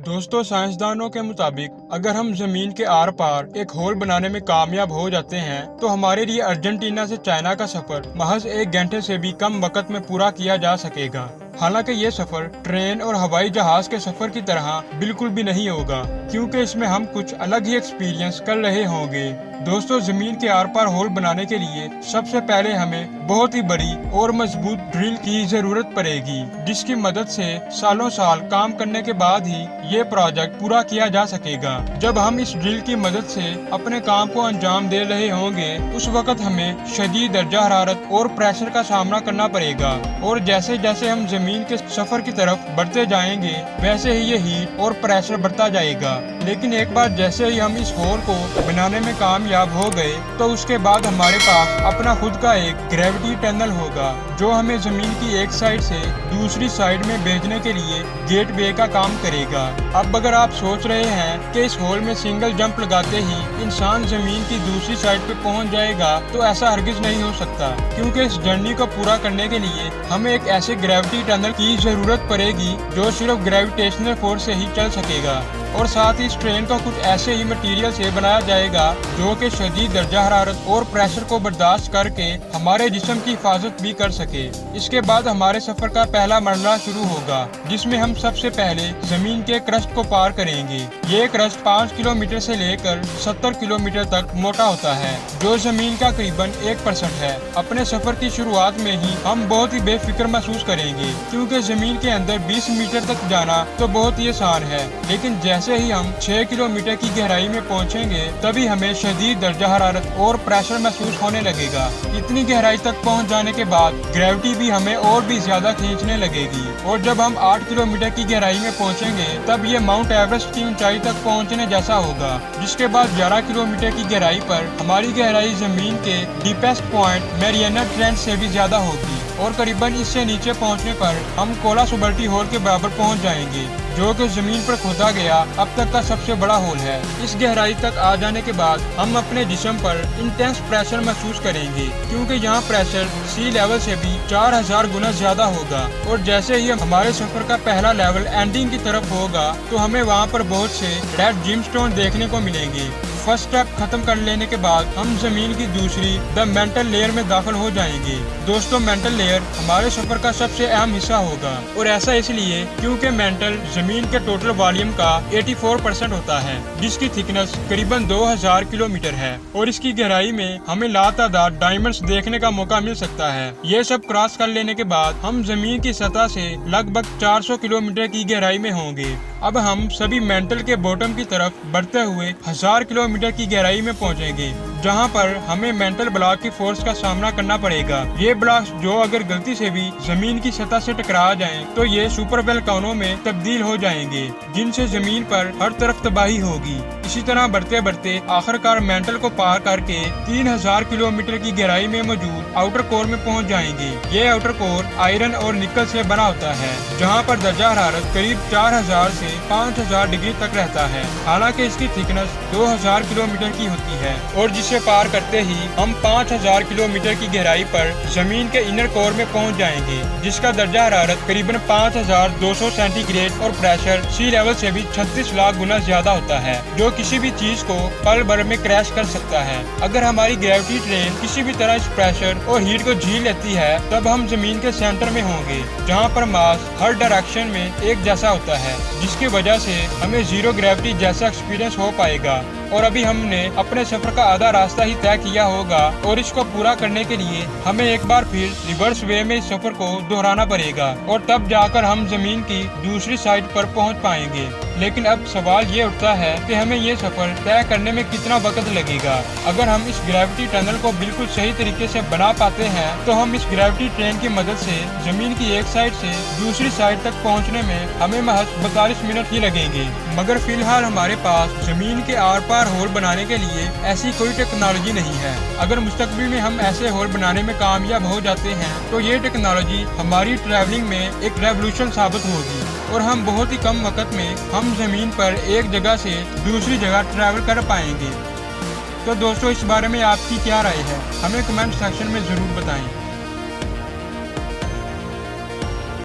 दोस्तों, साइंसदानों के मुताबिक अगर हम जमीन के आर पार एक होल बनाने में कामयाब हो जाते हैं तो हमारे लिए अर्जेंटीना से चाइना का सफर महज 1 घंटे से भी कम वक्त में पूरा किया जा सकेगा। हालांकि ये सफर ट्रेन और हवाई जहाज के सफर की तरह बिल्कुल भी नहीं होगा, क्योंकि इसमें हम कुछ अलग ही एक्सपीरियंस कर रहे होंगे। दोस्तों, जमीन के आर पार होल बनाने के लिए सबसे पहले हमें बहुत ही बड़ी और मजबूत ड्रिल की जरूरत पड़ेगी, जिसकी मदद से सालों साल काम करने के बाद ही ये प्रोजेक्ट पूरा किया जा सकेगा। जब हम इस ड्रिल की मदद से अपने काम को अंजाम दे रहे होंगे, उस वक्त हमें शदीद दर्जा हरारत और प्रेशर का सामना करना पड़ेगा, और जैसे जैसे हम जमीन के सफर की तरफ बढ़ते जाएंगे वैसे ही ये हीट और प्रेशर बढ़ता जाएगा। लेकिन एक बार जैसे ही हम इस होल को बनाने में कामयाब हो गए तो उसके बाद हमारे पास अपना खुद का एक ग्रेविटी टनल होगा, जो हमें जमीन की एक साइड से दूसरी साइड में भेजने के लिए गेट वे का काम करेगा। अब अगर आप सोच रहे हैं कि इस होल में सिंगल जंप लगाते ही इंसान जमीन की दूसरी साइड पे पहुंच जाएगा, तो ऐसा हरगिज नहीं हो सकता, क्योंकि इस जर्नी को पूरा करने के लिए हमें एक ऐसे ग्रेविटी टनल की जरूरत पड़ेगी जो सिर्फ ग्रेविटेशनल फोर्स से ही चल सकेगा, और साथ ही इस ट्रेन को कुछ ऐसे ही मटेरियल से बनाया जाएगा जो कि शदीद दर्जा हरारत और प्रेशर को बर्दाश्त करके हमारे जिस्म की हिफाजत भी कर सके। इसके बाद हमारे सफर का पहला मरहला शुरू होगा, जिसमें हम सबसे पहले जमीन के क्रस्ट को पार करेंगे। ये क्रस्ट 5 किलोमीटर से लेकर 70 किलोमीटर तक मोटा होता है, जो जमीन का करीबन 1% है। अपने सफर की शुरुआत में ही हम बहुत ही बेफिक्र महसूस करेंगे, क्योंकि जमीन के अंदर 20 मीटर तक जाना तो बहुत ही आसान है, लेकिन जैसे ही हम 6 किलोमीटर की गहराई में पहुंचेंगे तभी हमें शदीद दर्जा हरारत और प्रेशर महसूस होने लगेगा। इतनी गहराई तक पहुंच जाने के बाद ग्रेविटी भी हमें और भी ज्यादा खींचने लगेगी, और जब हम 8 किलोमीटर की गहराई में पहुंचेंगे तब ये माउंट एवरेस्ट की ऊंचाई तक पहुंचने जैसा होगा, जिसके बाद 11 किलोमीटर की गहराई पर हमारी गहराई जमीन के डीपेस्ट पॉइंट मैरियाना ट्रेंच से भी ज्यादा होगी, और करीबन इससे नीचे पहुंचने पर हम कोला सुबर्टी होल के बराबर पहुंच जाएंगे, जो कि जमीन पर खोदा गया अब तक का सबसे बड़ा होल है। इस गहराई तक आ जाने के बाद हम अपने जिस्म पर इंटेंस प्रेशर महसूस करेंगे, क्योंकि यहाँ प्रेशर सी लेवल से भी 4000 गुना ज्यादा होगा, और जैसे ही हमारे सफर का पहला लेवल एंडिंग की तरफ होगा तो हमें वहाँ पर बहुत से रेड जिमस्टोन देखने को मिलेंगे। फर्स्ट स्टेप खत्म कर लेने के बाद हम जमीन की दूसरी द मेंटल लेयर में दाखिल हो जाएंगे। दोस्तों, मेंटल लेयर हमारे सफर का सबसे अहम हिस्सा होगा, और ऐसा इसलिए क्योंकि मेंटल जमीन के टोटल वॉल्यूम का 84% होता है, जिसकी थिकनेस करीबन 2000 किलोमीटर है, और इसकी गहराई में हमें लातादाद डायमंड्स देखने का मौका मिल सकता है। ये सब क्रॉस कर लेने के बाद हम जमीन की सतह से लगभग 400 किलोमीटर की गहराई में होंगे। अब हम सभी मेंटल के बॉटम की तरफ बढ़ते हुए 1000 किलोमीटर की गहराई में पहुंचेंगे, जहां पर हमें मेंटल ब्लॉक की फोर्स का सामना करना पड़ेगा। ये ब्लॉक जो अगर गलती से भी जमीन की सतह से टकरा जाएं, तो ये सुपर वोल्केनो में तब्दील हो जाएंगे, जिनसे जमीन पर हर तरफ तबाही होगी। इसी तरह बढ़ते बढ़ते आखिरकार मेंटल को पार करके 3000 किलोमीटर की गहराई में मौजूद आउटर कोर में पहुंच जाएंगे। ये आउटर कोर आयरन और निकल से बना होता है, जहां पर दर्जा हरारत करीब 4000 से 5000 डिग्री तक रहता है। हालांकि इसकी थिकनेस 2000 किलोमीटर की होती है, और जिसे पार करते ही हम 5000 किलोमीटर की गहराई पर जमीन के इनर कोर में पहुंच जाएंगे, जिसका दर्जा हरारत करीबन 5200 सेंटीग्रेड और प्रेशर सी लेवल से भी 36 लाख गुना ज्यादा होता है, जो किसी भी चीज को पल भर में क्रैश कर सकता है। अगर हमारी ग्रेविटी ट्रेन किसी भी तरह इस प्रेशर और हीट को झेल लेती है, तब हम जमीन के सेंटर में होंगे, जहां पर मास हर डायरेक्शन में एक जैसा होता है, जिसकी वजह से हमें जीरो ग्रेविटी जैसा एक्सपीरियंस हो पाएगा। और अभी हमने अपने सफर का आधा रास्ता ही तय किया होगा, और इसको पूरा करने के लिए हमें एक बार फिर रिवर्स वे में इस सफर को दोहराना पड़ेगा, और तब जाकर हम जमीन की दूसरी साइड पर पहुंच पाएंगे। लेकिन अब सवाल ये उठता है कि हमें ये सफर तय करने में कितना वक्त लगेगा। अगर हम इस ग्रेविटी टनल को बिल्कुल सही तरीके से बना पाते हैं तो हम इस ग्रेविटी ट्रेन की मदद से जमीन की एक साइड से दूसरी साइड तक पहुंचने में हमें महज 42 मिनट ही लगेंगे। मगर फिलहाल हमारे पास जमीन के आर पार होल बनाने के लिए ऐसी कोई टेक्नोलॉजी नहीं है। अगर मुस्तकबिल में हम ऐसे होल बनाने में कामयाब हो जाते हैं तो ये टेक्नोलॉजी हमारी ट्रैवलिंग में एक रेवोल्यूशन साबित होगी, और हम बहुत ही कम वक्त में हम जमीन पर एक जगह से दूसरी जगह ट्रैवल कर पाएंगे। तो दोस्तों, इस बारे में आपकी क्या राय है? हमें कमेंट सेक्शन में जरूर बताएं।